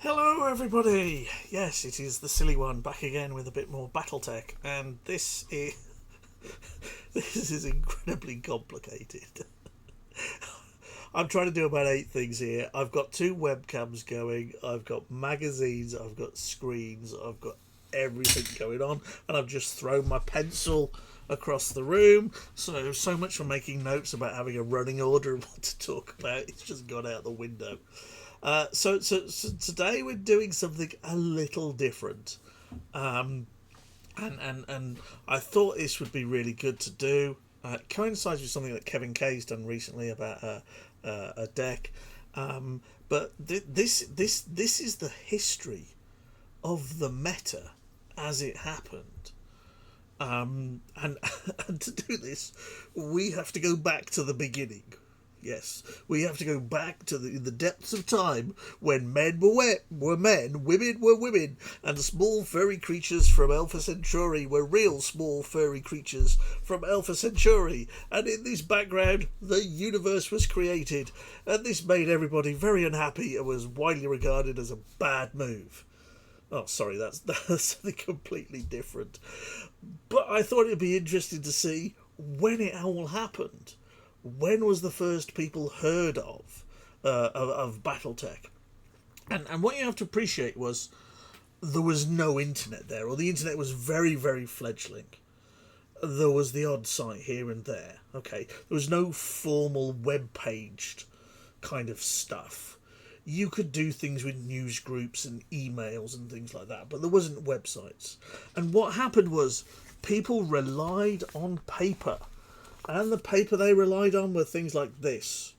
Hello, everybody. Yes, it is the silly one back again with a bit more Battletech, and this is this is incredibly complicated. I'm trying to do about 8 things here. I've got 2 webcams going. I've got magazines. I've got screens. I've got everything going on, and I've just thrown my pencil across the room. So much for making notes about having a running order of what to talk about. It's just gone out the window. So today we're doing something a little different, and I thought this would be really good to do. It coincides with something that Kevin Kay's done recently about a deck, but this is the history of the meta as it happened. And and to do this, we have to go back to the beginning. Yes, we have to go back to the depths of time when men were men, women were women, and small furry creatures from Alpha Centauri were real small furry creatures from Alpha Centauri. And in this background, the universe was created, and this made everybody very unhappy and was widely regarded as a bad move. Oh, sorry, that's something completely different. But I thought it'd be interesting to see when it all happened. When was the first people heard of Battletech? And what you have to appreciate was there was no internet there, or the internet was very, very fledgling. There was the odd site here and there. Okay, there was no formal web-paged kind of stuff. You could do things with news groups and emails and things like that, but there wasn't websites. And what happened was people relied on paper. And the paper they relied on were things like this.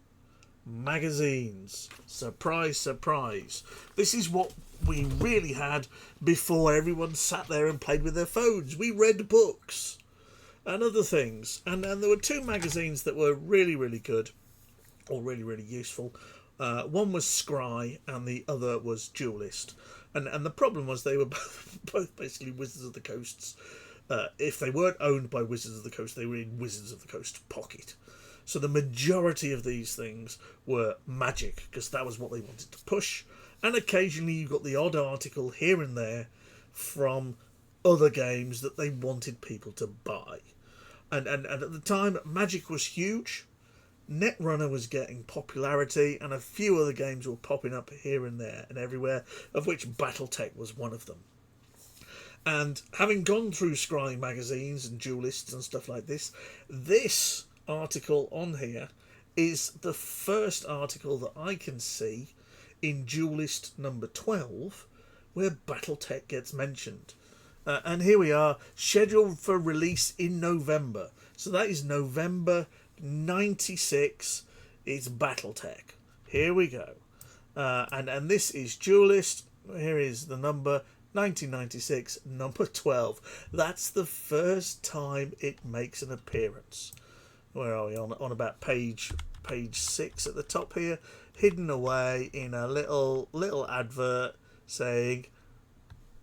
Magazines. Surprise, surprise. This is what we really had before everyone sat there and played with their phones. We read books and other things. And there were 2 magazines that were really, really good, or really, really useful. One was Scry and the other was Duelist. And the problem was they were both basically Wizards of the Coast's. If they weren't owned by Wizards of the Coast, they were in Wizards of the Coast pocket. So the majority of these things were Magic, because that was what they wanted to push. And occasionally you got the odd article here and there from other games that they wanted people to buy. And at the time, Magic was huge. Netrunner was getting popularity, and a few other games were popping up here and there and everywhere, of which Battletech was one of them. And having gone through scrying magazines and duelists and stuff like this article on here is the first article that I can see in Duelist number 12 where Battletech gets mentioned. And here we are, scheduled for release in November. So that is November 96. It's Battletech. Here we go. And this is Duelist. Here is the number 1996, number 12. That's the first time it makes an appearance. Where are we? On about page 6 at the top here, hidden away in a little advert saying,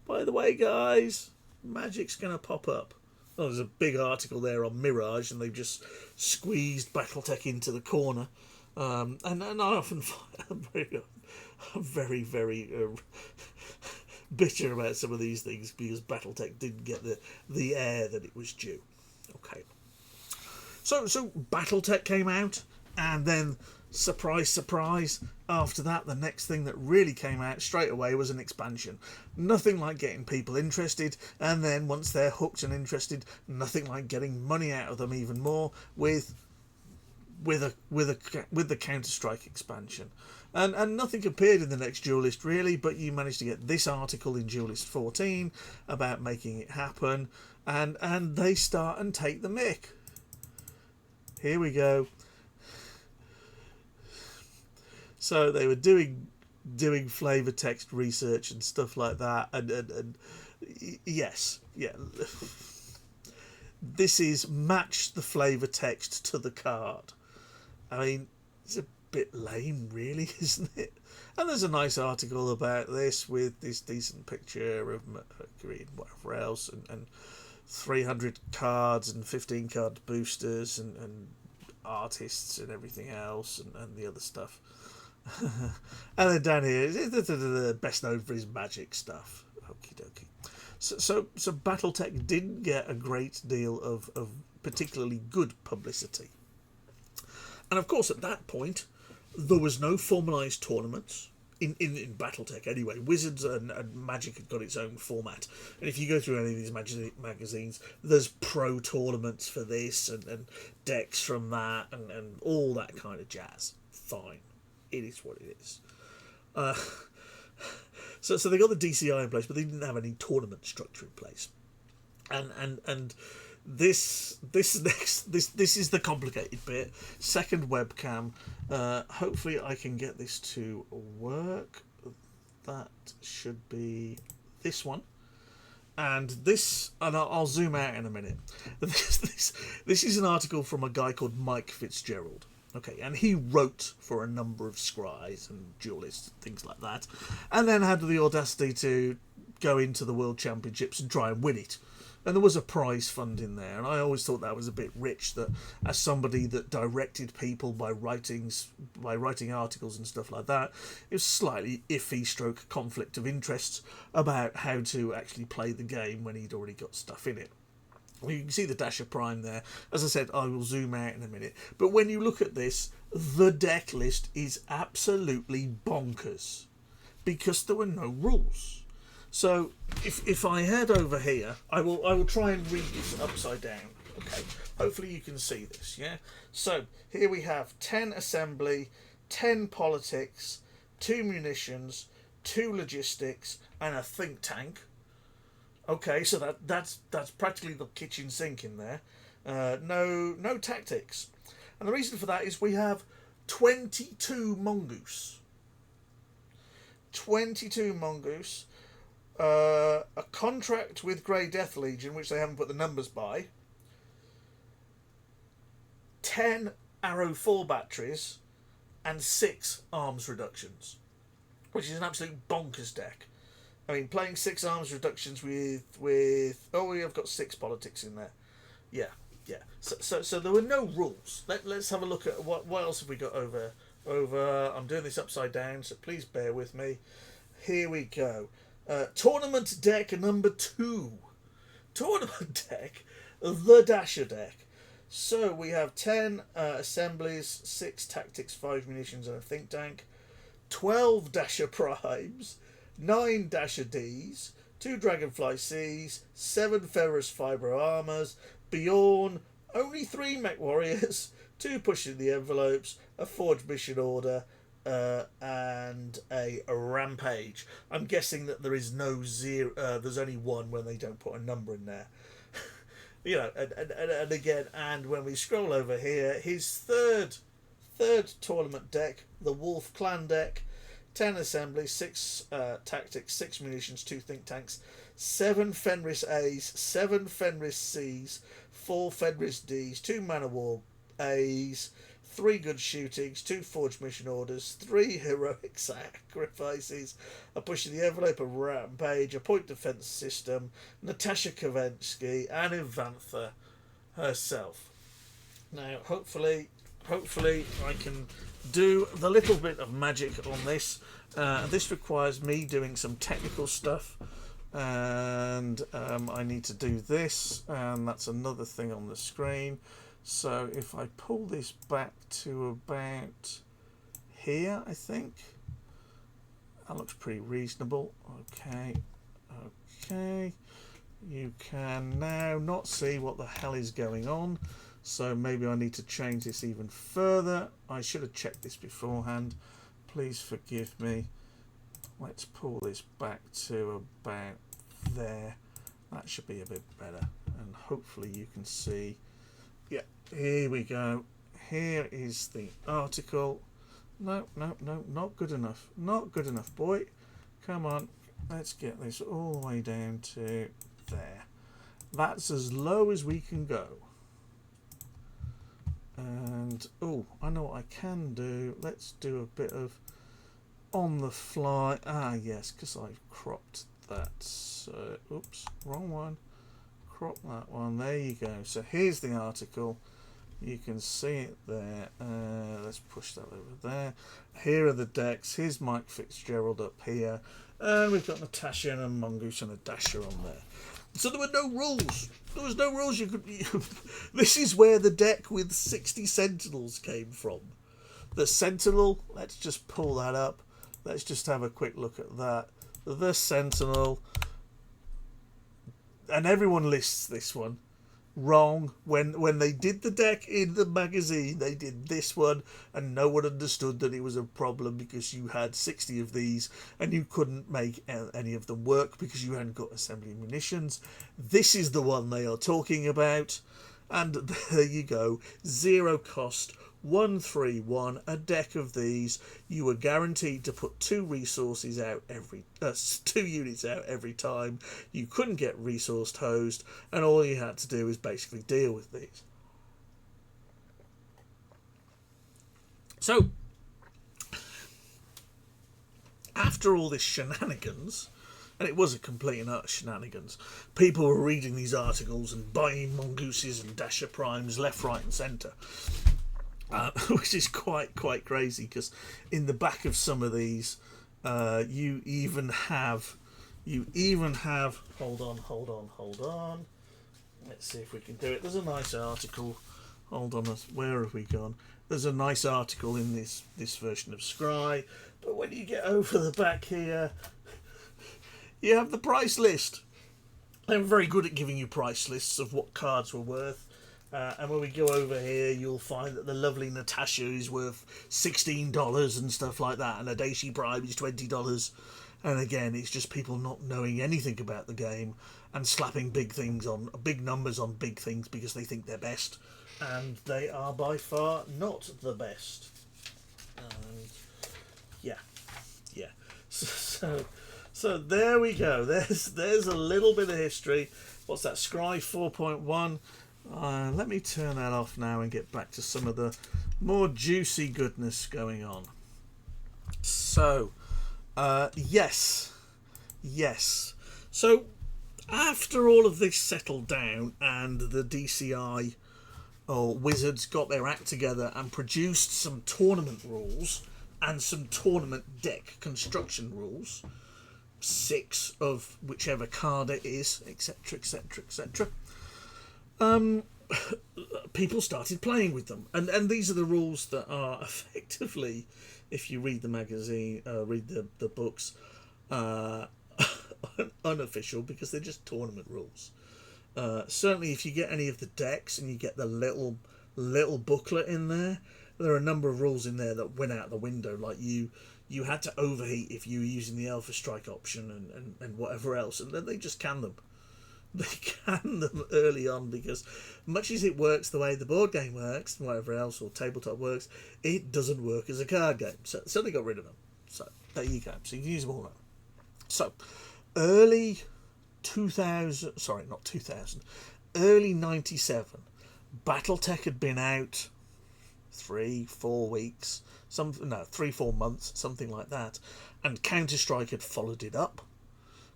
by the way, guys, Magic's going to pop up. Oh, there's a big article there on Mirage, and they've just squeezed Battletech into the corner. And I often find I'm very, very bitter about some of these things because Battletech didn't get the air that it was due. Okay. So Battletech came out, and then surprise, surprise, after that the next thing that really came out straight away was an expansion. Nothing like getting people interested, and then once they're hooked and interested, nothing like getting money out of them even more with the Counter-Strike expansion. And nothing appeared in the next Duelist really, but you managed to get this article in Duelist 14 about making it happen, and they start and take the mick. Here we go. So they were doing flavor text research and stuff like that, and yes, yeah. This is match the flavor text to the card. I mean, it's a bit lame, really, isn't it? And there's a nice article about this with this decent picture of Mercury and whatever else, and 300 cards and 15 card boosters and artists and everything else and the other stuff. And then down here is the best known for his magic stuff. Okie dokie. So Battletech didn't get a great deal of particularly good publicity. And of course, at that point, there was no formalised tournaments. In Battletech anyway, Wizards and Magic had got its own format, and if you go through any of these magazines, there's pro tournaments for this and decks from that and all that kind of jazz. Fine, it is what it is. So they got the DCI in place, but they didn't have any tournament structure in place, and this is the complicated bit. Second webcam. Hopefully I can get this to work. That should be this one, and this, and I'll zoom out in a minute. This is an article from a guy called Mike Fitzgerald. Okay, and he wrote for a number of scries and duelists, things like that, and then had the audacity to go into the World Championships and try and win it. And there was a prize fund in there, and I always thought that was a bit rich, that as somebody that directed people by writing articles and stuff like that, it was slightly iffy stroke conflict of interest about how to actually play the game when he'd already got stuff in it. Well, you can see the Dasher Prime there. As I said, I will zoom out in a minute. But when you look at this, the deck list is absolutely bonkers because there were no rules. So if I head over here, I will try and read this upside down. Okay, hopefully you can see this. Yeah. So here we have 10 assembly, 10 politics, 2 munitions, 2 logistics, and a think tank. Okay, so that's practically the kitchen sink in there. No tactics, and the reason for that is we have 22 mongoose. 22 mongoose. A contract with Grey Death Legion, which they haven't put the numbers by. 10 Arrow 4 batteries, and 6 arms reductions, which is an absolute bonkers deck. I mean, playing 6 arms reductions with oh, we have got 6 politics in there. Yeah. So there were no rules. Let's have a look at what else have we got over. I'm doing this upside down, so please bear with me. Here we go. Tournament deck number 2. Tournament deck, the Dasher deck. So we have 10 assemblies, 6 tactics, 5 munitions, and a think tank. 12 Dasher Primes. 9 Dasher Ds, 2 Dragonfly Cs, 7 Ferrous Fibre Armours, Bjorn, only 3 Mech Warriors, 2 Pushing the Envelopes, a Forged Mission Order, and a Rampage. I'm guessing that there is no zero. There's only 1 when they don't put a number in there. You know, and again, and when we scroll over here, his third tournament deck, the Wolf Clan deck. 10 assemblies, 6 tactics, 6 munitions, 2 think tanks, 7 Fenris A's, 7 Fenris C's, 4 Fenris D's, 2 Man of War A's, 3 good shootings, 2 forged mission orders, 3 heroic sacrifices, a pushing the envelope, a rampage, a point defense system, Natasha Kovensky, and Ivantha herself. Now, hopefully I can do the little bit of magic on this. This requires me doing some technical stuff, and I need to do this, and that's another thing on the screen. So if I pull this back to about here, I think that looks pretty reasonable. Okay, you can now not see what the hell is going on. So maybe I need to change this even further. I should have checked this beforehand. Please forgive me. Let's pull this back to about there. That should be a bit better. And hopefully you can see. Yeah, here we go. Here is the article. No, not good enough. Not good enough, boy. Come on. Let's get this all the way down to there. That's as low as we can go. And oh, I know what I can do. Let's do a bit of on the fly. Ah, yes, because I've cropped that. So, oops, wrong one. Crop that one. There you go. So here's the article. You can see it there. Let's push that over there. Here are the decks. Here's Mike Fitzgerald up here. And we've got Natasha and a Mongoose and a Dasher on there. So there were no rules. There was no rules. This is where the deck with 60 Sentinels came from. The Sentinel, let's just pull that up. Let's just have a quick look at that. The Sentinel. And everyone lists this one. Wrong. When they did the deck in the magazine, they did this one, and no one understood that it was a problem because you had 60 of these and you couldn't make any of them work because you hadn't got assembly munitions. This is the one they are talking about, and there you go. 0 cost, 131, a deck of these. You were guaranteed to put 2 resources out every 2 units out every time. You couldn't get resourced hosed, and all you had to do is basically deal with these. So after all this shenanigans, and it was a complete and utter shenanigans, people were reading these articles and buying Mongooses and Dasher Primes left, right and centre. Which is quite crazy, because in the back of some of these, you even have. Hold on. Let's see if we can do it. There's a nice article. Hold on, where have we gone? There's a nice article in this version of Scry, but when you get over the back here, you have the price list. They're very good at giving you price lists of what cards were worth. And when we go over here, you'll find that the lovely Natasha is worth $16 and stuff like that, and a Daisy Prime is $20. And again, it's just people not knowing anything about the game and slapping big numbers on big things because they think they're best, and they are by far not the best. And yeah. So there we go. There's a little bit of history. What's that? Scry 4.1. Let me turn that off now and get back to some of the more juicy goodness going on. So, yes. So, after all of this settled down and the DCI or Wizards got their act together and produced some tournament rules and some tournament deck construction rules, 6 of whichever card it is, etc., people started playing with them, and these are the rules that are effectively, if you read the magazine, read the books, unofficial, because they're just tournament rules. Certainly if you get any of the decks and you get the little booklet in there are a number of rules in there that went out the window, like you had to overheat if you were using the Alpha Strike option and whatever else, and then they just can them. They can them early on because much as it works the way the board game works and whatever else, or tabletop works, it doesn't work as a card game. So they got rid of them. So there you go. So you can use them all now. So early 97, Battletech had been out 3-4 weeks, 3-4 months, something like that, and Counter-Strike had followed it up.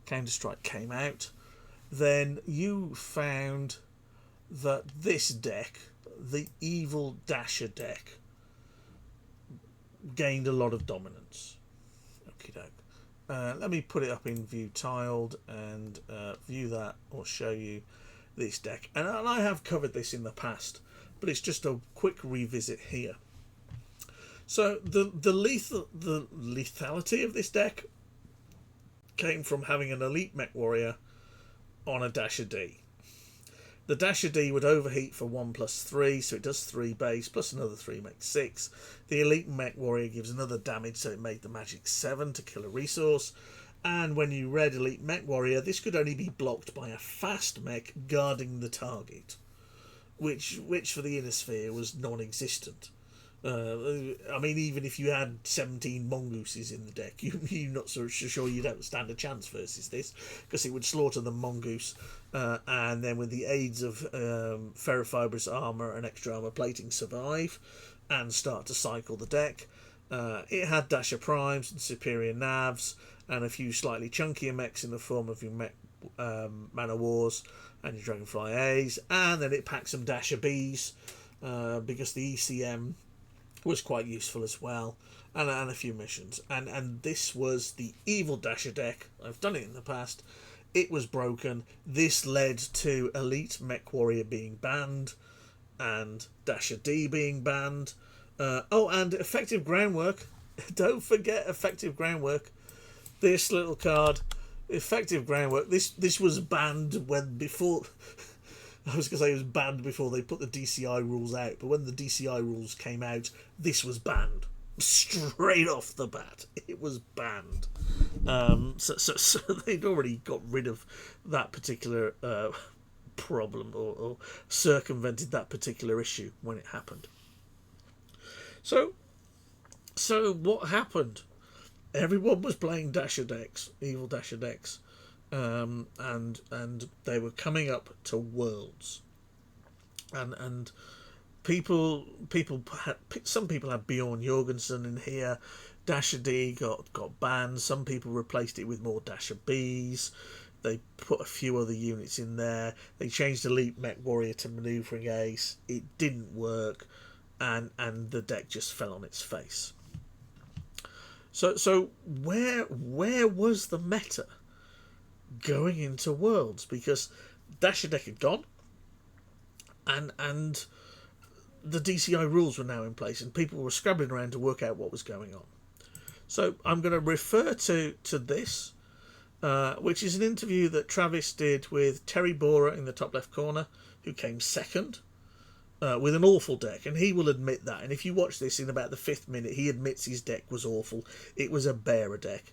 Counter-Strike came out. Then you found that this deck, the Evil Dasher deck, gained a lot of dominance. Okie doke. Let me put it up in view tiled and view that, or show you this deck. And I have covered this in the past, but it's just a quick revisit here. So the lethality of this deck came from having an elite mech warrior on a Dasher D. The Dasher D would overheat for 1+3, so it does 3 base, plus another 3 makes 6. The elite mech warrior gives another damage, so it made the magic 7 to kill a resource. And when you read elite mech warrior, this could only be blocked by a fast mech guarding the target, which for the inner sphere was non-existent. I mean, even if you had 17 mongooses in the deck, you're not so sure you don't stand a chance versus this, because it would slaughter the mongoose, and then with the aids of ferrofibrous armour and extra armour plating, survive and start to cycle the deck. It had Dasher Primes and Superior Navs and a few slightly chunkier mechs in the form of your mech Man of Wars and your Dragonfly A's, and then it packed some Dasher Bs because the ECM was quite useful as well, and a few missions. And this was the evil Dasher deck. I've done it in the past. It was broken. This led to Elite Mech Warrior being banned, and Dasher D being banned. And Effective Groundwork. Don't forget Effective Groundwork. This little card, Effective Groundwork. This was banned when before. I was going to say it was banned before they put the DCI rules out, but when the DCI rules came out, this was banned straight off the bat. It was banned. So they'd already got rid of that particular problem, or circumvented that particular issue when it happened. So what happened? Everyone was playing Dasher decks, evil Dasher decks. And they were coming up to Worlds, and some people had Bjorn Jorgensen in here. Dasher D got banned. Some people replaced it with more Dasher Bs. They put a few other units in there. They changed Elite Mech Warrior to Maneuvering Ace. It didn't work, and the deck just fell on its face. So where was the meta going into Worlds? Because Dasher deck had gone, and the DCI rules were now in place, and people were scrabbling around to work out what was going on. So I'm going to refer to this, which is an interview that Travis did with Terry Borer in the top left corner, who came second, with an awful deck, and he will admit that. And if you watch this in about the 5th minute, he admits his deck was awful. It was a bearer deck.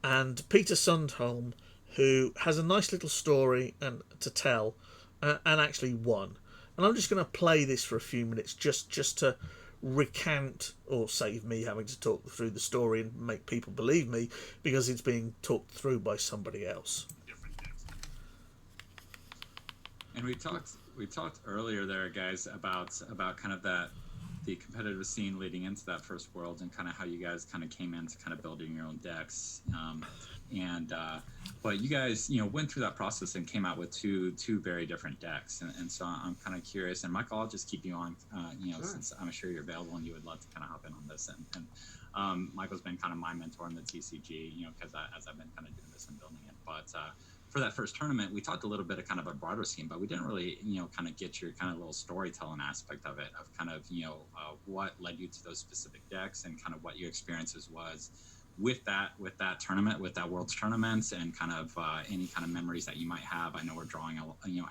And Peter Sundholm, who has a nice little story to tell, and actually won. And I'm just going to play this for a few minutes just to recount, or save me having to talk through the story and make people believe me, because it's being talked through by somebody else. And we talked earlier there, guys, about kind of the competitive scene leading into that first World, and kind of how you guys kind of came into kind of building your own decks. But you guys, went through that process and came out with two very different decks. And so I'm kind of curious. And Michael, I'll just keep you on, sure, since I'm sure you're available and you would love to kind of hop in on this. And Michael's been kind of my mentor in the TCG, because as I've been kind of doing this and building it. But for that first tournament, we talked a little bit of kind of a broader scheme, but we didn't really, kind of get your kind of little storytelling aspect of it, of kind of, what led you to those specific decks, and kind of what your experiences was with that tournament, with that World's tournament, and kind of any kind of memories that you might have. I know we're drawing,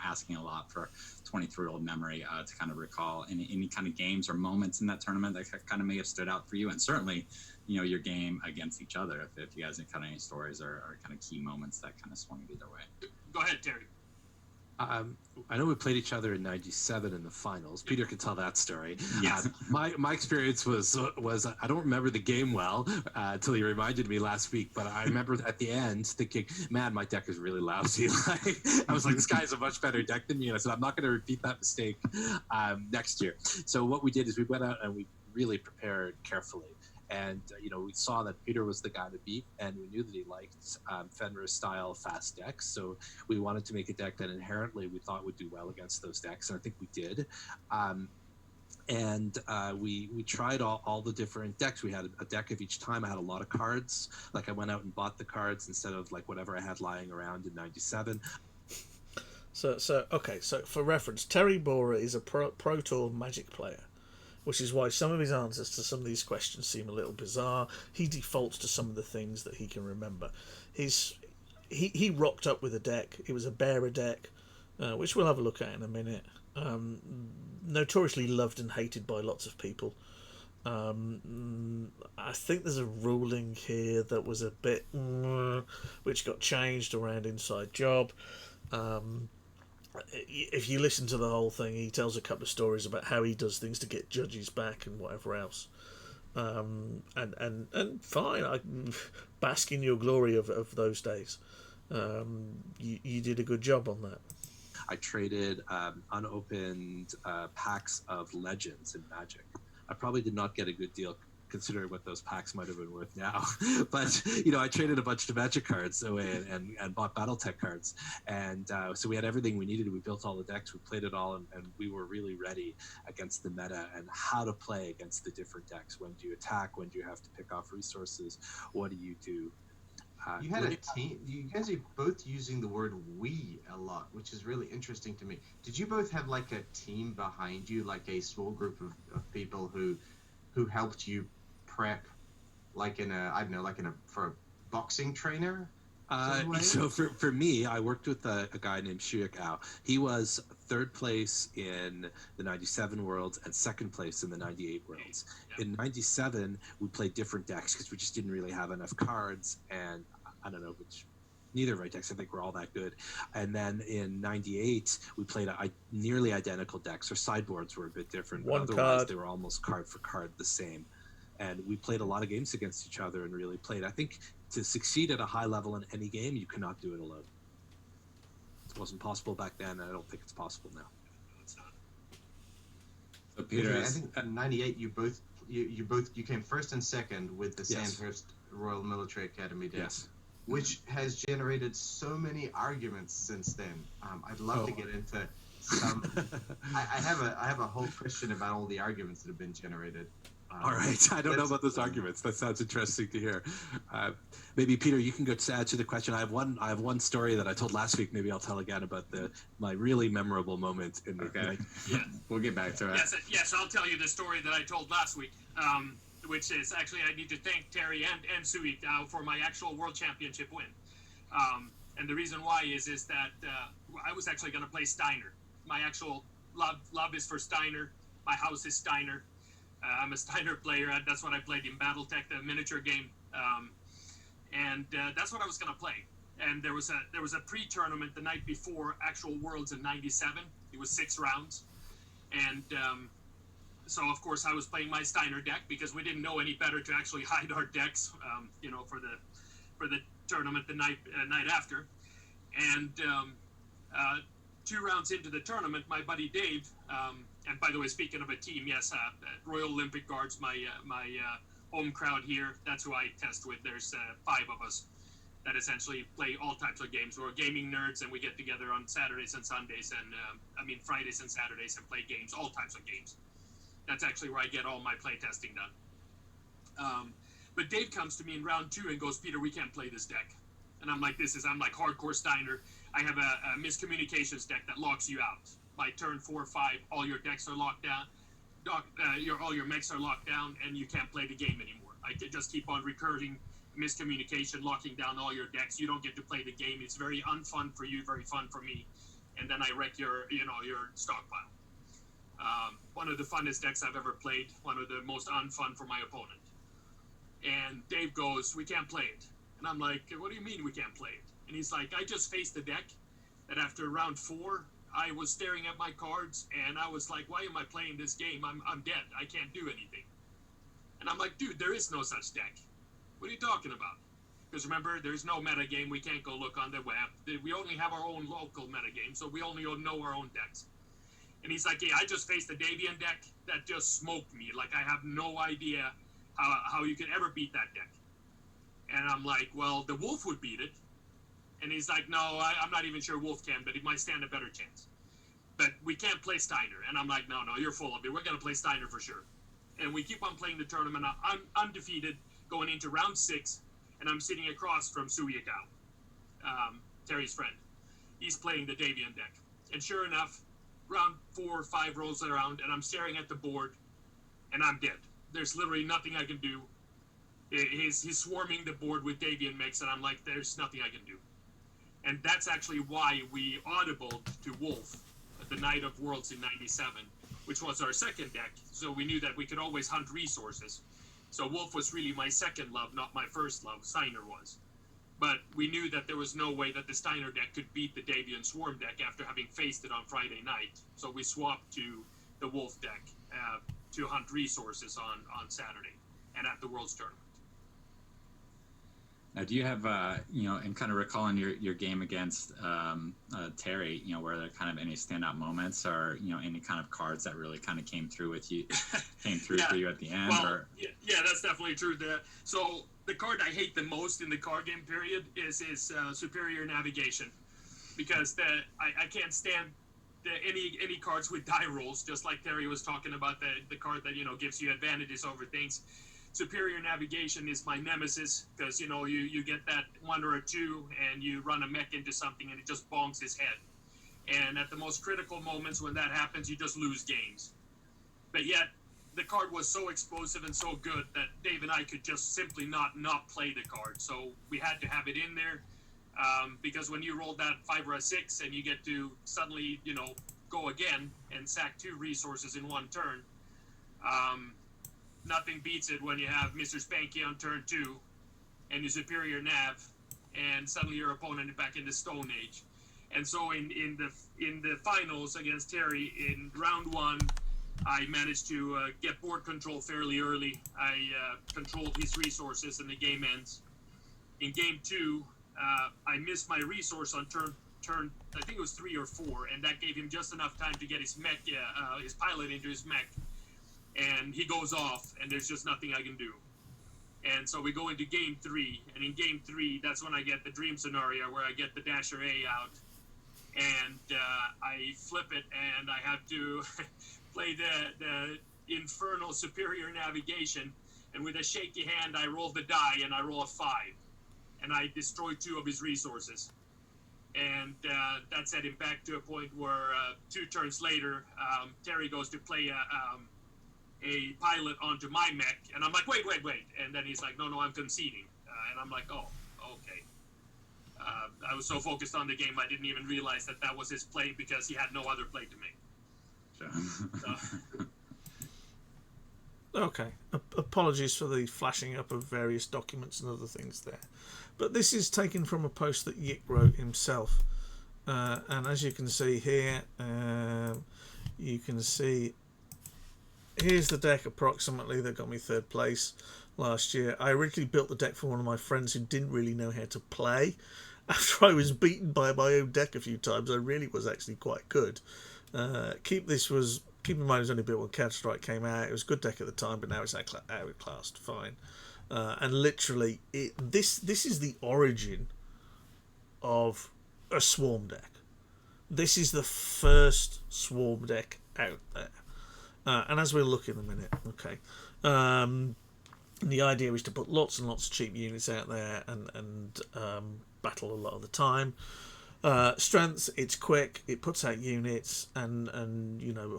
asking a lot for 23-year-old memory to kind of recall any kind of games or moments in that tournament that kind of may have stood out for you, and certainly, your game against each other. If you guys have kind of any stories or kind of key moments that kind of swung either way. Go ahead, Terry. I know we played each other in '97 in the finals. Peter can tell that story. Yes. My experience was I don't remember the game well until you reminded me last week, but I remember at the end thinking, man, my deck is really lousy. I was like, this guy has a much better deck than me, and I said, I'm not going to repeat that mistake next year. So what we did is we went out and we really prepared carefully. And, we saw that Peter was the guy to beat, and we knew that he liked Fenrir-style fast decks. So we wanted to make a deck that inherently we thought would do well against those decks, and I think we did. We tried all the different decks. We had a deck of each time. I had a lot of cards. Like, I went out and bought the cards instead of, whatever I had lying around in '97. So for reference, Terry Borer is a Pro Tour Magic player, which is why some of his answers to some of these questions seem a little bizarre. He defaults to some of the things that he can remember. He rocked up with a deck. It was a bearer deck, which we'll have a look at in a minute. Notoriously loved and hated by lots of people. I think there's a ruling here that was a bit which got changed around Inside Job. If you listen to the whole thing, he tells a couple of stories about how he does things to get judges back and whatever else. And fine, I bask in your glory of those days. You did a good job on that. I traded unopened packs of Legends in Magic. I probably did not get a good deal considering what those packs might have been worth now. But I traded a bunch of Magic cards away and bought Battletech cards, and so we had everything we needed. We built all the decks, we played it all, and we were really ready against the meta and how to play against the different decks. When do you attack? When do you have to pick off resources? What do you do? You had a team. You guys are both using the word "we" a lot, which is really interesting to me. Did you both have like a team behind you, like a small group of people who helped you prep, like for a boxing trainer? So for me, I worked with a guy named Shuyak. He was third place in the 97 Worlds and second place in the 98 Worlds. Yeah. In 97, we played different decks because we just didn't really have enough cards, and I don't know which. Neither of our decks, I think, were all that good. And then in 98, we played nearly identical decks. Our sideboards were a bit different, but otherwise they were almost card for card the same. And we played a lot of games against each other and really played. I think to succeed at a high level in any game, you cannot do it alone. It wasn't possible back then, and I don't think it's possible now. So Peter, I think in '98 you came first and second with the Sandhurst Royal Military Academy deck, which has generated so many arguments since then. I'd love to get into some. I have a whole question about all the arguments that have been generated. All right, I don't know about those arguments. That sounds interesting to hear. Maybe Peter, you can go to answer the question. I have one story that I told last week. Maybe I'll tell again about my really memorable moment in the. Okay. Yeah, we'll get back to it. Yes, I'll tell you the story that I told last week. Which is actually I need to thank Terry and Sui for my actual World Championship win. And the reason why is that I was actually going to play Steiner. My actual love is for Steiner. My house is Steiner. I'm a Steiner player. That's what I played in Battletech, the miniature game, and that's what I was going to play. And there was a pre-tournament the night before actual Worlds in '97. It was 6 rounds, and so of course I was playing my Steiner deck because we didn't know any better to actually hide our decks, for the tournament the night after. And 2 rounds into the tournament, my buddy Dave. And by the way, speaking of a team, yes, Royal Olympic Guards, my home crowd here. That's who I test with. There's 5 of us that essentially play all types of games. We're gaming nerds, and we get together on Saturdays and Sundays, and Fridays and Saturdays, and play games, all types of games. That's actually where I get all my play testing done. But Dave comes to me in round 2 and goes, "Peter, we can't play this deck." And I'm like hardcore Steiner. I have a miscommunications deck that locks you out. By turn 4 or 5, all your decks are locked down. All your mechs are locked down, and you can't play the game anymore. I could just keep on recurring miscommunication, locking down all your decks. You don't get to play the game. It's very unfun for you, very fun for me. And then I wreck your stockpile. One of the funnest decks I've ever played. One of the most unfun for my opponent. And Dave goes, "We can't play it." And I'm like, "What do you mean we can't play it?" And he's like, "I just faced the deck that after round 4, I was staring at my cards, and I was like, why am I playing this game? I'm dead. I can't do anything." And I'm like, "Dude, there is no such deck. What are you talking about?" Because remember, there's no meta game. We can't go look on the web. We only have our own local meta game, so we only know our own decks. And he's like, "Yeah, I just faced the Davian deck that just smoked me. Like, I have no idea how you could ever beat that deck." And I'm like, "Well, the Wolf would beat it." And he's like, "No, I'm not even sure Wolf can, but he might stand a better chance. But we can't play Steiner." And I'm like, no, you're full of it. We're going to play Steiner for sure." And we keep on playing the tournament. I'm undefeated going into round 6, and I'm sitting across from Suyakao, Terry's friend. He's playing the Davian deck. And sure enough, round 4 or 5 rolls around, and I'm staring at the board, and I'm dead. There's literally nothing I can do. He's swarming the board with Davian mechs, and I'm like, there's nothing I can do. And that's actually why we audibled to Wolf the night of Worlds in '97, which was our second deck. So we knew that we could always hunt resources. So Wolf was really my second love, not my first love. Steiner was. But we knew that there was no way that the Steiner deck could beat the Davian Swarm deck after having faced it on Friday night. So we swapped to the Wolf deck to hunt resources on Saturday and at the Worlds tournament. Now, do you have, and kind of recalling your game against Terry, were there kind of any standout moments or, any kind of cards that really kind of came through for you at the end? Well, yeah, that's definitely true. So the card I hate the most in the card game period is Superior Navigation, because I can't stand any cards with die rolls, just like Terry was talking about, the card that, gives you advantages over things. Superior Navigation is my nemesis, because you get that 1 or a 2 and you run a mech into something and it just bonks his head, and at the most critical moments when that happens, you just lose games. But yet the card was so explosive and so good that Dave and I could just simply not play the card, so we had to have it in there, because when you roll that 5 or a 6 and you get to suddenly go again and sack 2 resources in 1 turn, nothing beats it when you have Mr. Spanky on turn 2 and your Superior Nav, and suddenly your opponent is back in the Stone Age. And so in the finals against Terry, in round 1, I managed to get board control fairly early. I controlled his resources and the game ends. In game 2, I missed my resource on turn, I think it was 3 or 4, and that gave him just enough time to get his mech, his pilot into his mech. And he goes off, and there's just nothing I can do. And so we go into game 3, and in game 3, that's when I get the dream scenario where I get the Dasher A out, and I flip it, and I have to play the infernal Superior Navigation, and with a shaky hand, I roll the die, and I roll a 5, and I destroy 2 of his resources. And that set him back to a point where 2 turns later, Terry goes to play a pilot onto my mech, and I'm like, wait, and then he's like, no, I'm conceding, and I'm like, oh, okay. I was so focused on the game, I didn't even realize that was his play, because he had no other play to make. Okay, apologies for the flashing up of various documents and other things there, but this is taken from a post that Yick wrote himself, and as you can see here, you can see here's the deck approximately that got me 3rd place last year. I originally built the deck for one of my friends who didn't really know how to play. After I was beaten by my own deck a few times, I really was actually quite good. Keep in mind it was only built when Counter-Strike came out. It was a good deck at the time, but now it's outclassed fine. And literally, this is the origin of a Swarm deck. This is the first Swarm deck out there. And as we'll look in a minute, okay. The idea is to put lots and lots of cheap units out there and battle a lot of the time. Strengths, it's quick, it puts out units, and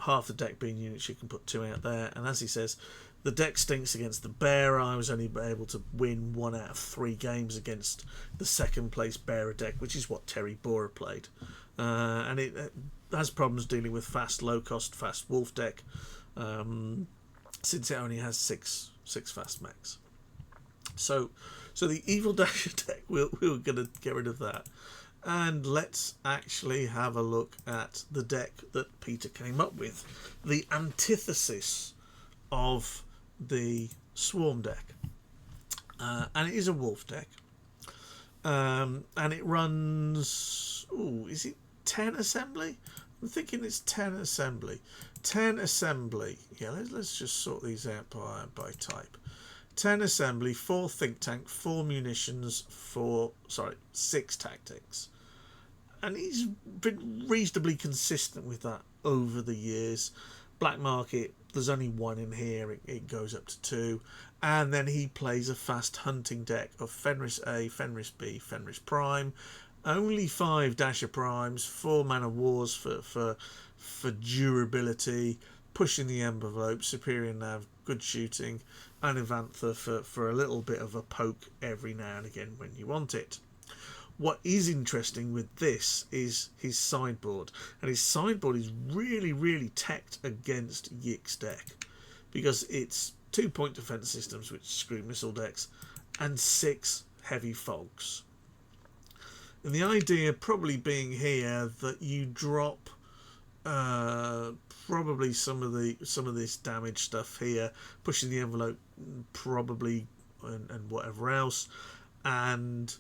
half the deck being units, you can put 2 out there. And as he says, the deck stinks against the Bearer. I was only able to win 1 out of 3 games against the 2nd place Bearer deck, which is what Terry Borer played. And it has problems dealing with low cost fast wolf deck, since it only has 6 fast mechs. So the Evil Dasher deck, we're going to get rid of that, and let's actually have a look at the deck that Peter came up with, the antithesis of the Swarm deck, and it is a wolf deck, and it runs, is it 10 assembly? I'm thinking it's 10 assembly. 10 assembly. Yeah, let's just sort these out by type. 10 assembly, 4 think tank, 4 munitions, 6 tactics. And he's been reasonably consistent with that over the years. Black market, there's only 1 in here, it goes up to 2. And then he plays a fast hunting deck of Fenris A, Fenris B, Fenris Prime. Only 5 Dasher Primes, 4 Man of Wars for durability, pushing the envelope, Superior Nav, good shooting, and Evantha for a little bit of a poke every now and again when you want it. What is interesting with this is his sideboard, and his sideboard is really, really teched against Yick's deck, because it's 2 point defense systems, which screw missile decks, and 6 heavy fogs. And the idea probably being here that you drop probably some of this damage stuff here, pushing the envelope probably, and whatever else, and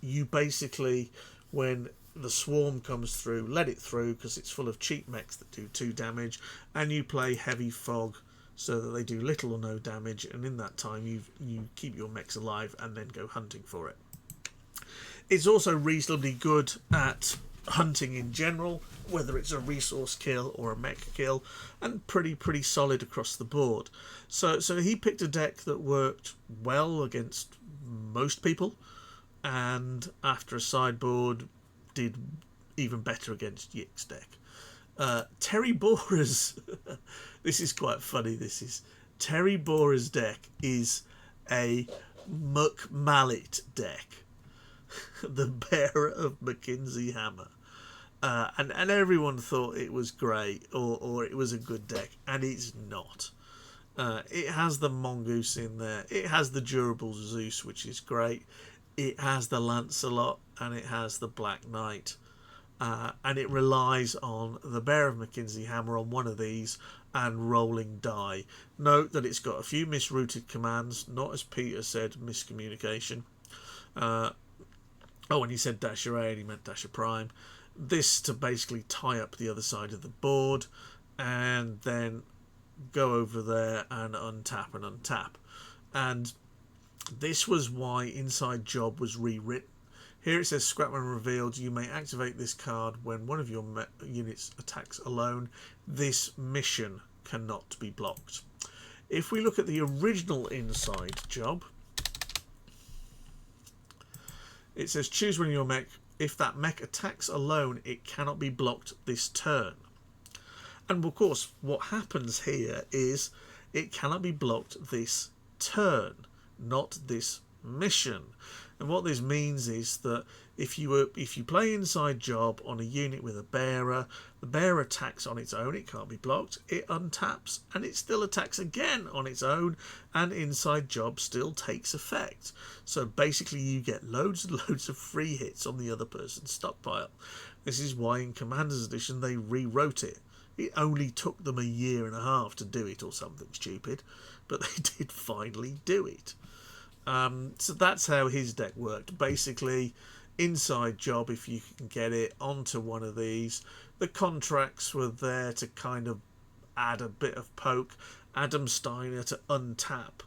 you basically, when the swarm comes through, let it through because it's full of cheap mechs that do 2 damage, and you play heavy fog so that they do little or no damage, and in that time you keep your mechs alive and then go hunting for it. It's also reasonably good at hunting in general, whether it's a resource kill or a mech kill, and pretty solid across the board. So he picked a deck that worked well against most people, and after a sideboard did even better against Yick's deck. Terry Bora's this is quite funny. Terry Bora's deck is a Muck Mallet deck. The bearer of Mackenzie Hammer, and everyone thought it was great or it was a good deck, and it's not. It has the Mongoose in there, it has the durable Zeus, which is great, it has the Lancelot, and it has the Black Knight, and it relies on the bearer of Mackenzie Hammer on one of these and rolling die. Note that it's got a few misrouted commands, not, as Peter said, miscommunication. When he said Dasher A, he meant Dasher Prime. This to basically tie up the other side of the board and then go over there and untap. And this was why Inside Job was rewritten. Here it says, Scrapman revealed, you may activate this card when one of your units attacks alone. This mission cannot be blocked. If we look at the original Inside Job, it says choose one of your mech. If that mech attacks alone, it cannot be blocked this turn. And of course, what happens here is it cannot be blocked this turn, not this mission. And what this means is that if you play Inside Job on a unit with a bearer, the bearer attacks on its own, it can't be blocked, it untaps, and it still attacks again on its own, and Inside Job still takes effect. So basically you get loads and loads of free hits on the other person's stockpile. This is why in Commander's Edition they rewrote it. It only took them 1.5 years to do it or something stupid, but they did finally do it. So that's how his deck worked. Basically, Inside Job, if you can get it onto one of these. The contracts were there to kind of add a bit of poke. Adam Steiner to untap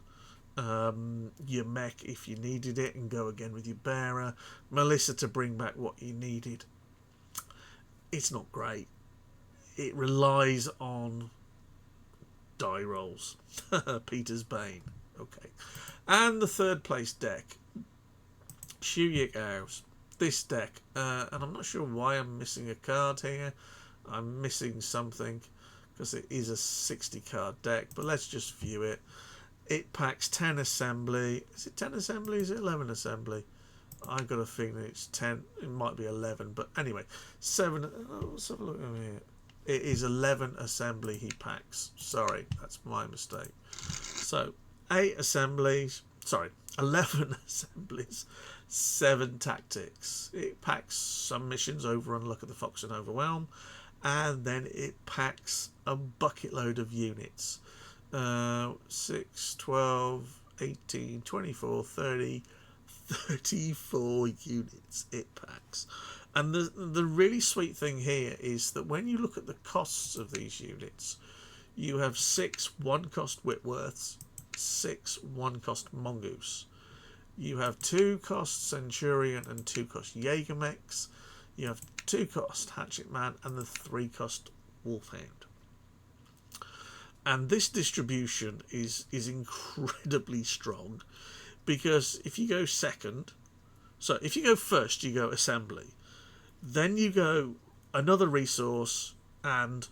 your mech if you needed it and go again with your bearer. Melissa to bring back what you needed. It's not great. It relies on die rolls. Peter's Bane. Okay. And the third place deck, Shuyik House. This deck, and I'm not sure why I'm missing a card here. I'm missing something because it is a 60 card deck, but let's just view it. It packs 10 assembly. Is it 10 assembly? Is it 11 assembly? I've got a feeling it's 10. It might be 11, but anyway, 7. Let's have a look over here. It is 11 assembly he packs. Sorry, that's my mistake. So 11 assemblies, 7 tactics. It packs some missions, Overrun, Look at the Fox and Overwhelm, and then it packs a bucket load of units. 6, 12, 18, 24, 30, 34 units it packs. And the really sweet thing here is that when you look at the costs of these units, you have 6 1-cost Whitworths, 6 1-cost Mongoose. You have 2-cost Centurion and 2-cost Jägermechs. You have 2-cost Hatchet Man and the 3-cost Wolfhound. And this distribution is incredibly strong, because if you go if you go first, you go assembly, then you go another resource and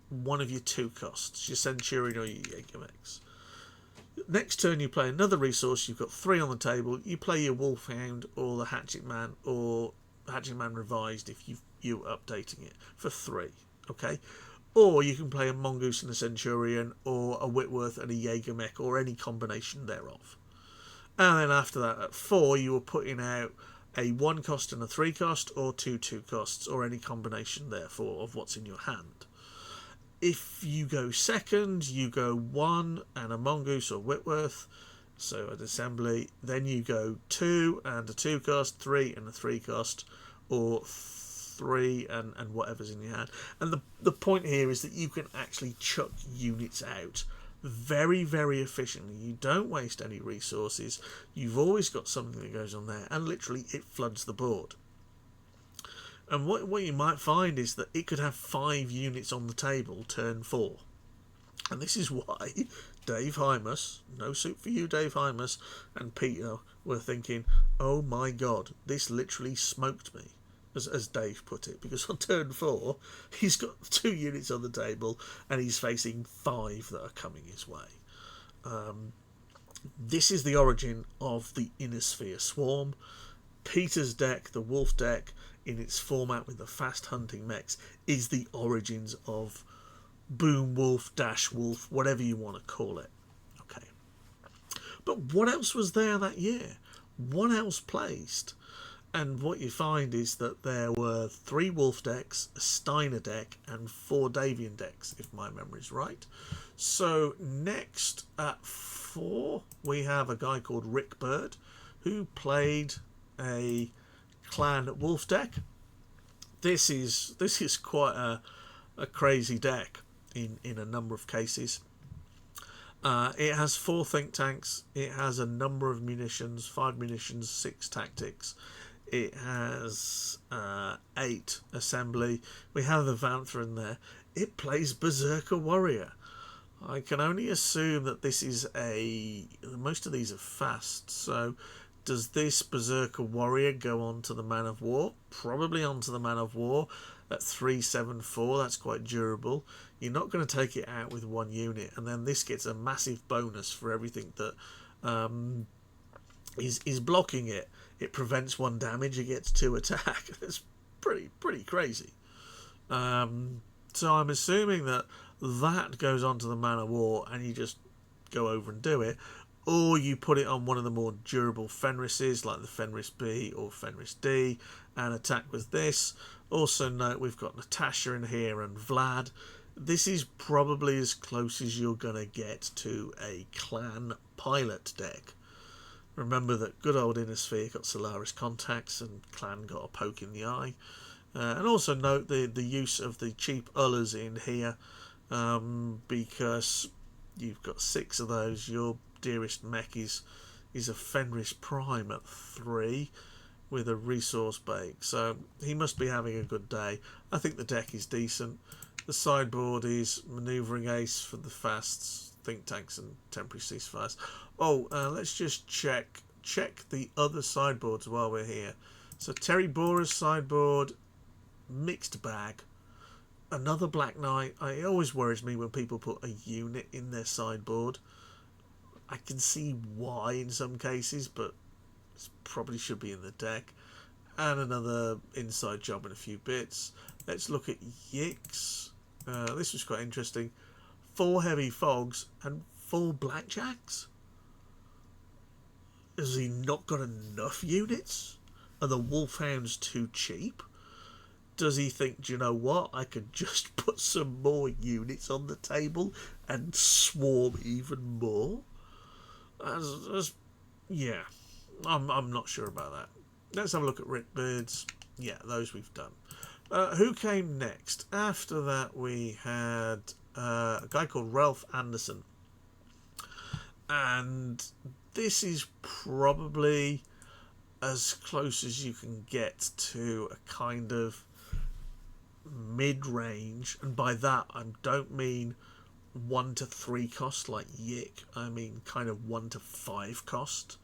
one of your 2 costs, your Centurion or your Jägermechs. Next turn you play another resource, you've got 3 on the table, you play your Wolfhound or the Hatchet Man, or Hatchet Man Revised if you're updating it, for 3, okay? Or you can play a Mongoose and a Centurion, or a Whitworth and a Jägermech, or any combination thereof. And then after that, at 4, you were putting out a 1-cost and a 3-cost, or 2 2-costs, or any combination therefore of what's in your hand. If you go second, you go 1 and a Mongoose or Whitworth, So an assembly, then you go 2 and a 2 cost, 3 and a 3 cost, or 3 and whatever's in your hand. And the point here is that you can actually chuck units out very, very efficiently. You don't waste any resources. You've always got something that goes on there, and literally it floods the board. And what you might find is that it could have 5 units on the table turn 4. And this is why Dave Hymas, no soup for you, Dave Hymas, and Peter were thinking, oh my god, this literally smoked me, as Dave put it, because on turn 4 he's got 2 units on the table and he's facing 5 that are coming his way. This is the origin of the Inner Sphere Swarm. Peter's deck, the Wolf deck, in its format with the fast hunting mechs, is the origins of Boom Wolf, Dash Wolf, whatever you want to call it. Okay. But what else was there that year? What else placed? And what you find is that there were 3 Wolf decks, a Steiner deck, and 4 Davian decks, if my memory's right. So next at 4, we have a guy called Rick Bird, who played a Clan Wolf deck. This is quite a crazy deck in a number of cases. It has 4 think tanks. It has a number of munitions, 5 munitions, 6 tactics. It has 8 assembly. We have the Vanther in there. It plays Berserker Warrior. I can only assume that this is most of these are fast. So does this Berserker Warrior go on to the Man of War? Probably onto the Man of War at 374. That's quite durable. You're not going to take it out with 1 unit, and then this gets a massive bonus for everything that is blocking it. It prevents 1 damage. It gets 2 attack. It's pretty crazy. So I'm assuming that goes on to the Man of War, and you just go over and do it. Or you put it on one of the more durable Fenrises, like the Fenris B or Fenris D, and attack with this. Also note we've got Natasha in here and Vlad. This is probably as close as you're going to get to a Clan Pilot deck. Remember that good old Inner Sphere got Solaris contacts and Clan got a poke in the eye. And also note the use of the cheap Ullers in here, because you've got 6 of those. Your dearest mech is a Fenris Prime at 3 with a resource bake, so he must be having a good day. I think the deck is decent. The sideboard is Manoeuvring Ace for the fasts, think tanks and temporary ceasefires. Let's just check the other sideboards while we're here. So Terry Bora's sideboard, mixed bag. Another Black Knight. It always worries me when people put a unit in their sideboard. I can see why in some cases, but it probably should be in the deck. And another inside job and a few bits. Let's look at Yix. This was quite interesting. 4 heavy fogs and 4 blackjacks. Has he not got enough units? Are the Wolfhounds too cheap? Does he think, do you know what, I could just put some more units on the table and swarm even more? Yeah, I'm not sure about that. Let's have a look at Rick Bird's. Yeah, those we've done. Who came next? After that we had a guy called Ralph Anderson. And this is probably as close as you can get to a kind of mid-range. And by that I don't mean 1 to 3 cost like Yick. I mean kind of 1 to 5 cost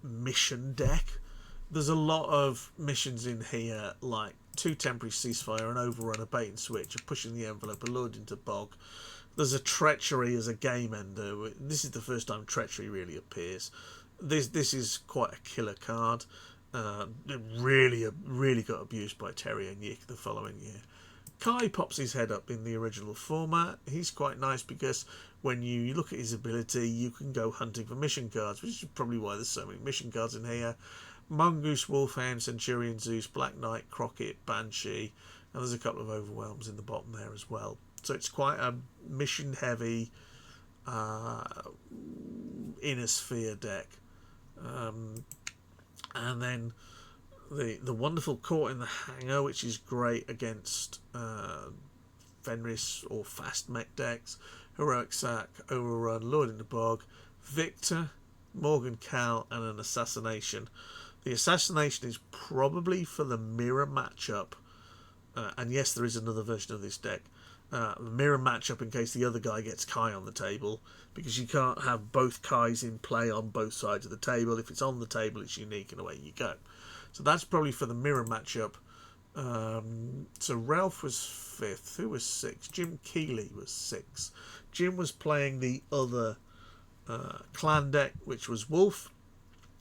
mission deck. There's a lot of missions in here like 2 temporary ceasefire, an overrun, a bait and switch, a pushing the envelope, a lured into bog. There's a treachery as a game ender. This is the first time treachery really appears. This is quite a killer card. It really got abused by Terry and Yick the following year. Kai pops his head up in the original format. He's quite nice because when you look at his ability, you can go hunting for mission cards, which is probably why there's so many mission cards in here. Mongoose, Wolfhound, Centurion, Zeus, Black Knight, Crockett, Banshee, and there's a couple of overwhelms in the bottom there as well. So it's quite a mission heavy Inner Sphere deck. And then the wonderful Caught in the Hanger, which is great against Fenris or fast mech decks. Heroic Sack, Overrun, Lord in the Bog, Victor, Morgan Cal, and an Assassination. The Assassination is probably for the mirror matchup, and yes, there is another version of this deck. The mirror matchup in case the other guy gets Kai on the table, because you can't have both Kais in play on both sides of the table. If it's on the table, it's unique, and away you go. So that's probably for the mirror matchup. So Ralph was 5th. Who was 6th? Jim Keeley was 6th. Jim was playing the other clan deck, which was Wolf.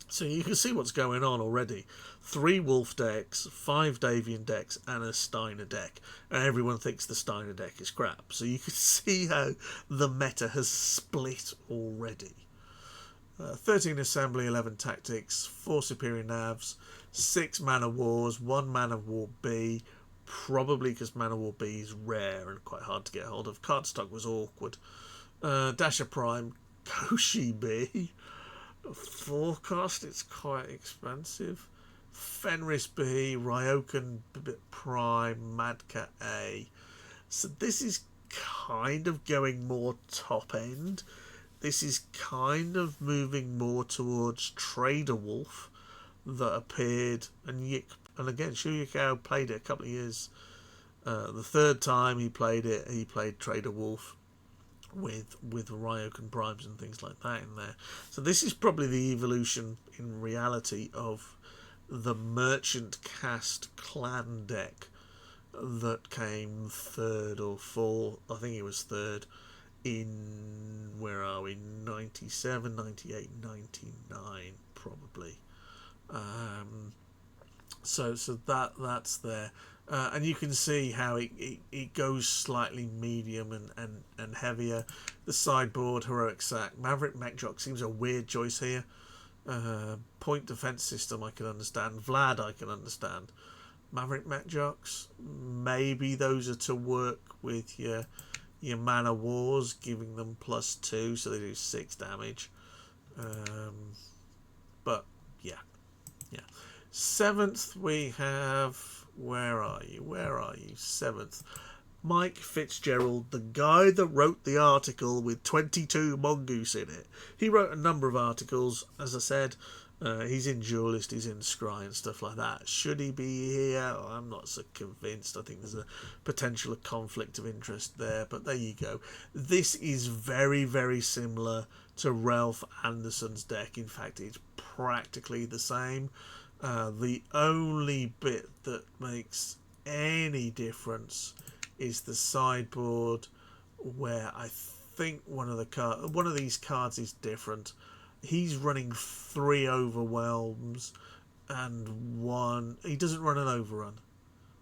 So you can see what's going on already. 3 Wolf decks, 5 Davian decks, and a Steiner deck. And everyone thinks the Steiner deck is crap. So you can see how the meta has split already. 13 Assembly, 11 Tactics, 4 Superior Navs, 6 Mana Wars, 1 Mana War B, probably because Mana War B is rare and quite hard to get hold of. Cardstock was awkward. Dasher Prime, Koshi B, Forecast, it's quite expensive. Fenris B, Ryokan Prime, Madcat A. So this is kind of going more top end. This is kind of moving more towards Trader Wolf that appeared, and again, Shuyukao played it a couple of years. The third time he played it, he played Trader Wolf with Ryokan Primes and things like that in there. So this is probably the evolution in reality of the Merchant Cast clan deck that came 3rd or 4th. I think it was 3rd in, where are we, 97, 98, 99 probably. So that's there. And you can see how it goes slightly medium and heavier. The sideboard, Heroic Sack. Maverick Mechjock seems a weird choice here. Point Defense System I can understand. Vlad I can understand. Maverick Mechjocks, maybe those are to work with your Mana Wars, giving them +2, so they do 6 damage. But yeah. 7th we have, where are you? 7th. Mike Fitzgerald, the guy that wrote the article with 22 mongoose in it. He wrote a number of articles, as I said. He's in Duelist, he's in Scry and stuff like that. Should he be here? I'm not so convinced. I think there's a potential conflict of interest there, but there you go. This is very, very similar to Ralph Anderson's deck. In fact, it's practically the same. The only bit that makes any difference is the sideboard, where I think one of these cards is different. He's running 3 Overwhelms and 1. He doesn't run an Overrun.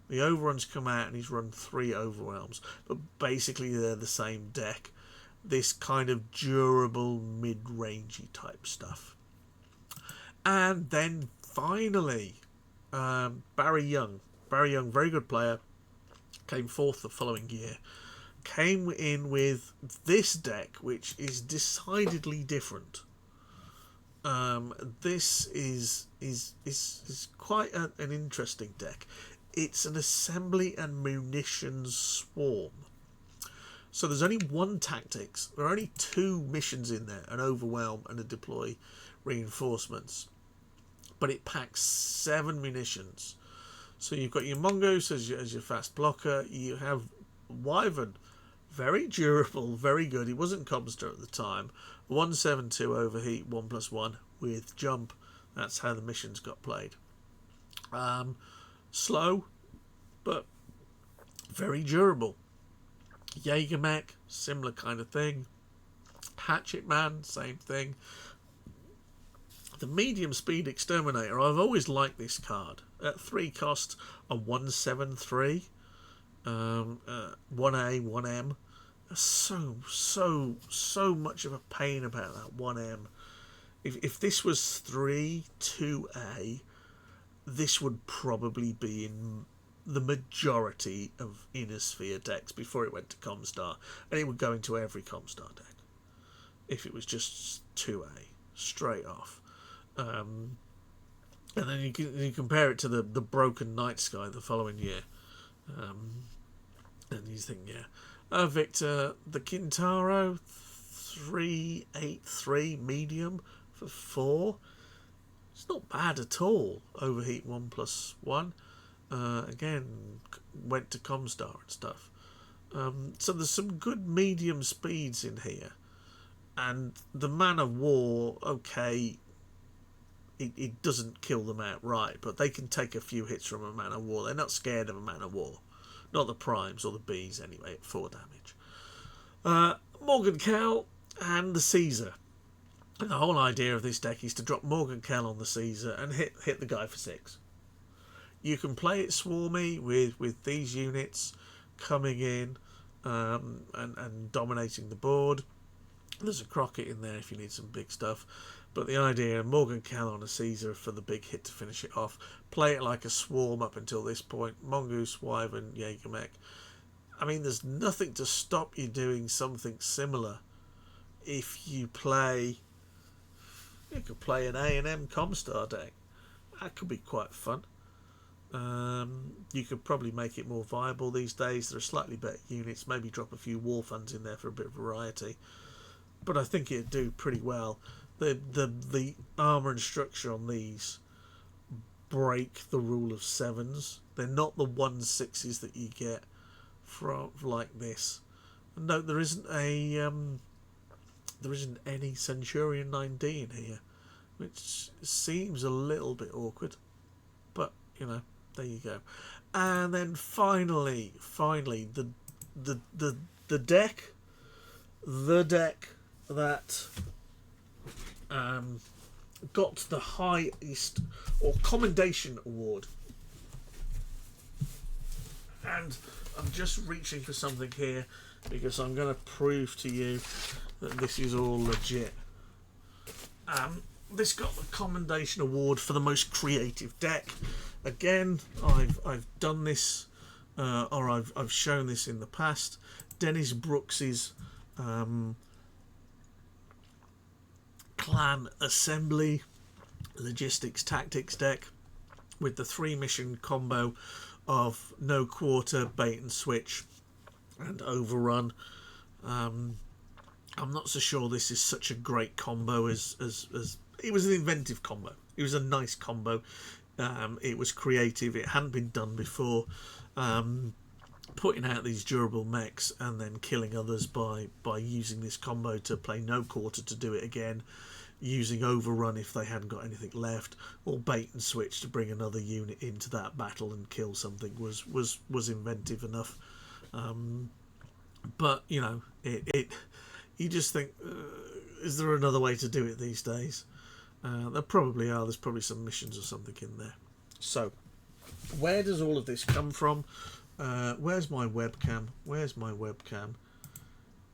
The Overruns come out and he's run 3 Overwhelms, but basically they're the same deck. This kind of durable, mid-rangey type stuff. And then finally, Barry Young, very good player, came 4th the following year. Came in with this deck, which is decidedly different. This is quite an interesting deck. It's an assembly and munitions swarm. So there's only 1 tactics. There are only 2 missions in there, an overwhelm and a deploy reinforcements. But it packs 7 munitions. So you've got your Mongoose as your fast blocker. You have Wyvern, very durable, very good. He wasn't Comster at the time. 1/7/2 overheat, 1+1 with jump. That's how the missions got played. Slow, but very durable. Jaeger Mech, similar kind of thing. Hatchet Man, same thing. The medium speed exterminator, I've always liked this card. At 3 cost, a 1/7/3, 1A, 1M. So much of a pain about that 1M. If this was 3, 2A, this would probably be in the majority of Inner Sphere decks before it went to Comstar, and it would go into every Comstar deck if it was just 2A. straight off. And then you compare it to the broken Night Sky the following year. And you think, Victor, the Kintaro 383 medium for 4. It's not bad at all. Overheat 1+1. Again, went to Comstar and stuff. So there's some good medium speeds in here. And the Man of War, okay, it doesn't kill them outright, but they can take a few hits from a Man of War. They're not scared of a Man of War. Not the Primes or the Bs anyway, at 4 damage. Morgenkel and the Caesar. And the whole idea of this deck is to drop Morgenkel on the Caesar and hit the guy for 6. You can play it swarmy with these units coming in and dominating the board. There's a Crockett in there if you need some big stuff. But the idea of Morgenkel on a Caesar for the big hit to finish it off. Play it like a swarm up until this point. Mongoose, Wyvern, Jägermech. I mean, there's nothing to stop you doing something similar if you play... You could play an A&M Comstar deck. That could be quite fun. You could probably make it more viable these days. There are slightly better units. Maybe drop a few War Funds in there for a bit of variety. But I think it'd do pretty well. The armour and structure on these break the rule of 7s. They're not the 1/6s that you get from like this. No, there isn't any Centurion 9D in here, which seems a little bit awkward, but there you go. And then finally the deck that got the highest or commendation award. And I'm just reaching for something here because I'm going to prove to you that this is all legit. This got the commendation award for the most creative deck. Again, I've done this, or I've shown this in the past. Dennis Brooks's Clan Assembly Logistics Tactics deck with the 3-mission combo of No Quarter, Bait and Switch, and Overrun. I'm not so sure this is such a great combo as it was an inventive combo. It was a nice combo. It was creative. It hadn't been done before. Putting out these durable mechs and then killing others by using this combo to play No Quarter to do it again, using Overrun if they hadn't got anything left, or Bait and Switch to bring another unit into that battle and kill something was inventive enough. But you just think, is there another way to do it these days? There probably are. There's probably some missions or something in there. So, where does all of this come from? Where's my webcam?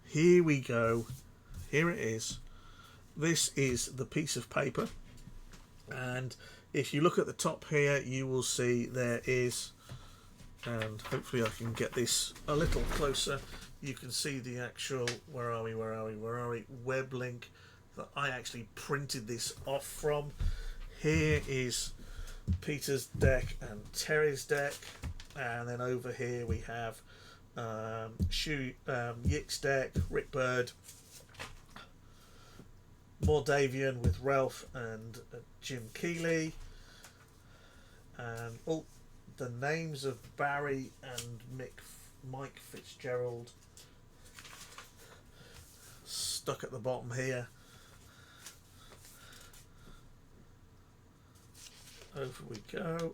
Here we go. Here it is. This is the piece of paper. And if you look at the top here, you will see there is, and hopefully I can get this a little closer, you can see the actual, where are we, web link that I actually printed this off from. Here is Peter's deck and Terry's deck, and then over here we have Yick's deck, Rick Bird, Mordavian with Ralph and Jim Keeley, and the names of Barry and Mike Fitzgerald stuck at the bottom here. Over we go.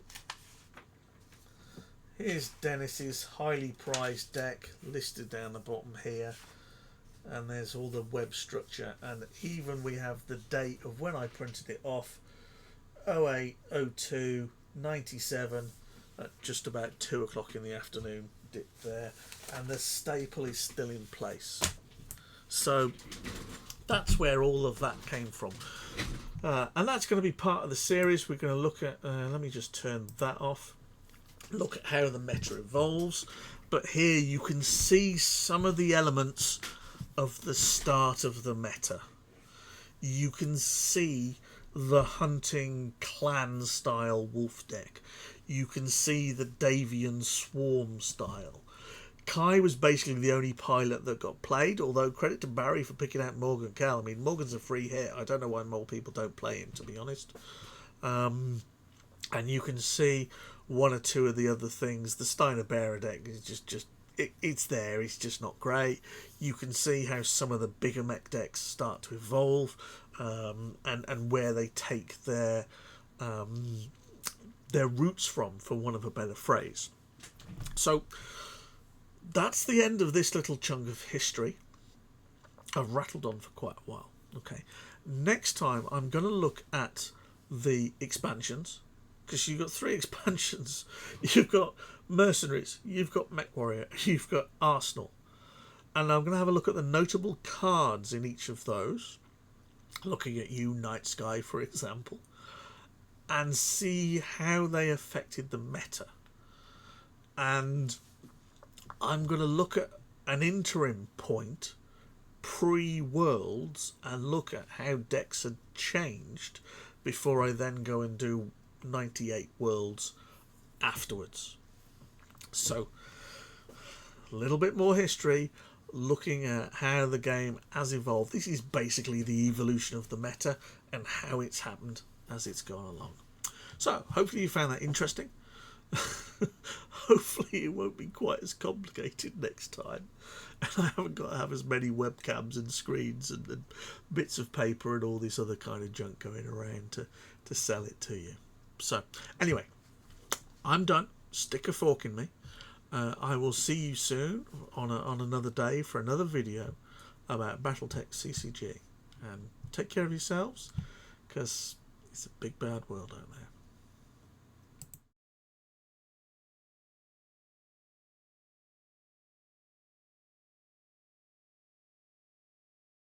Here's Dennis's highly prized deck listed down the bottom here, and there's all the web structure, and even we have the date of when I printed it off, 08/02 97 at just about 2 o'clock in the afternoon, dip there, and the staple is still in place. So that's where all of that came from, and that's going to be part of the series. We're going to look at, let me just turn that off, look at how the meta evolves. But here you can see some of the elements of the start of the meta. you can see the hunting clan style wolf deck. You can see the Davian swarm style. Kai was basically the only pilot that got played, although credit to Barry for picking out Morgan Cal. I mean, Morgan's a free hit. I don't know why more people don't play him, to be honest. And you can see one or two of the other things. The Steiner Bearer deck is it's there. It's just not great. You can see how some of the bigger mech decks start to evolve, and where they take their roots from, for want of a better phrase. So that's the end of this little chunk of history. I've rattled on for quite a while. Okay, next time I'm going to look at the expansions, because you've got 3 expansions. You've got Mercenaries, you've got Mech Warrior, you've got Arsenal, and I'm going to have a look at the notable cards in each of those, looking at you, Night Sky, for example, and see how they affected the meta. And I'm going to look at an interim point pre-Worlds and look at how decks had changed before I then go and do 98 Worlds afterwards. So, a little bit more history, looking at how the game has evolved. This is basically the evolution of the meta and how it's happened as it's gone along. So, hopefully you found that interesting. Hopefully it won't be quite as complicated next time. And I haven't got to have as many webcams and screens and bits of paper and all this other kind of junk going around to sell it to you. So, anyway, I'm done. Stick a fork in me. I will see you soon on another day for another video about Battletech CCG. And take care of yourselves, because it's a big bad world out there.